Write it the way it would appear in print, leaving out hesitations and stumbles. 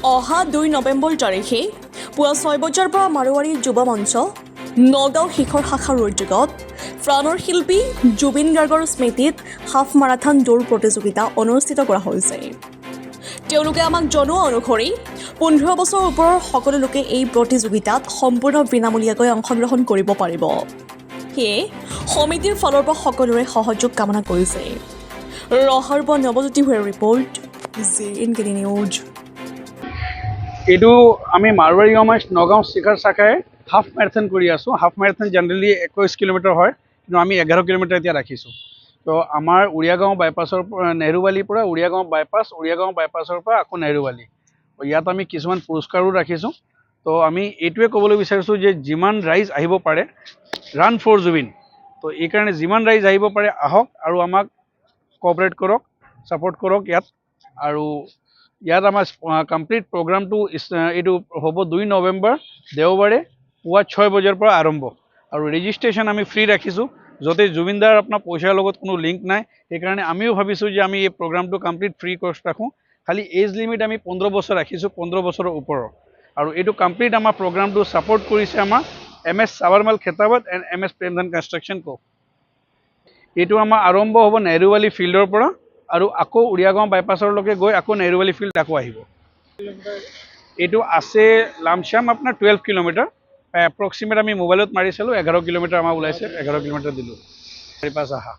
অহা 2 নৱেম্বৰ তাৰিখে পুৱা 6 বজাৰ পৰা মাৰোৱাৰী যুৱ মঞ্চ নগাঁও শিখৰ শাখাৰ উদ্যোগত প্ৰাণৰ শিল্পী জুবিন গাৰ্গৰ স্মৃতিত হাফ মাৰাথন দৌৰ প্ৰতিযোগিতা অনুষ্ঠিত কৰা হৈছে। তেওঁলোকে আমাক জনোৱা অনুসৰি 15 বছৰ ওপৰৰ সকলো লোকে এই প্ৰতিযোগিতাত সম্পূৰ্ণ বিনামূলীয়াকৈ অংশগ্ৰহণ কৰিব পাৰিব। সেয়ে সমিতিৰ ফালৰ পৰা সকলোৰে সহযোগ কামনা কৰিছে। ৰহাৰ পৰা নৱজ্যোতি ভূঞাৰ ৰিপৰ্ট, JNK নিউজ। এইটো আমি মাৰোৱাৰী নগাঁও শিখৰ শাখায় হাফ মেৰাথন কৰি আছোঁ। হাফ মেৰাথন জেনেৰেলি 21 কিলোমিটাৰ হয়, কিন্তু আমি 11 কিলোমিটাৰ এতিয়া ৰাখিছোঁ। তো আমাৰ উৰিয়াগাঁও বাইপাছৰ পৰা নেহৰুবালিৰ পৰা উৰিয়াগাঁও বাইপাছৰ পৰা আকৌ নেহৰুবালি, ইয়াত আমি কিছুমান পুৰস্কাৰো ৰাখিছোঁ। তো আমি এইটোৱে ক'বলৈ বিচাৰিছোঁ যে যিমান ৰাইজ আহিব পাৰে, ৰান ফৰ জুবিন। তো এইকাৰণে যিমান ৰাইজ আহিব পাৰে আহক আৰু আমাক কোঅপাৰেট কৰক, ছাপোৰ্ট কৰক ইয়াত। আৰু ইয়াত আমাৰ কমপ্লিট প্ৰগ্ৰামটো এইটো হ'ব 2 নৱেম্বৰ দেওবাৰে পুৱা 6 বজাৰ পৰা আৰম্ভ। আৰু ৰেজিষ্ট্ৰেশ্যন আমি ফ্ৰী ৰাখিছোঁ, য'তে জুবিনদাৰ আপোনাৰ পইচাৰ লগত কোনো লিংক নাই। সেইকাৰণে আমিও ভাবিছোঁ যে আমি এই প্ৰগ্ৰামটো কমপ্লিট ফ্ৰী কষ্ট ৰাখোঁ। খালি এজ লিমিট আমি 15 বছৰ ৰাখিছোঁ, 15 বছৰৰ ওপৰৰ। আৰু এইটো কমপ্লিট আমাৰ প্ৰগ্ৰামটো ছাপোৰ্ট কৰিছে আমাৰ MS সাবৰমাল খেতাবত এণ্ড MS প্ৰেমধন কনষ্ট্ৰাকশ্যন কো। এইটো আমাৰ আৰম্ভ হ'ব নেহৰুবালি ফিল্ডৰ পৰা আৰু আকৌ উৰিয়াগাঁও বাইপাছৰলৈকে গৈ আকৌ নেহৰুবালি ফিল্ড আকৌ আহিব। এইটো আছে লামচাম আপোনাৰ 12 কিলোমিটাৰ। এপ্ৰক্সিমেট আমি মোবাইলত মাৰি চালোঁ 11 কিলোমিটাৰ আমাৰ ওলাইছে, 11 কিলোমিটাৰ দিলোঁ। 4-5 আহা।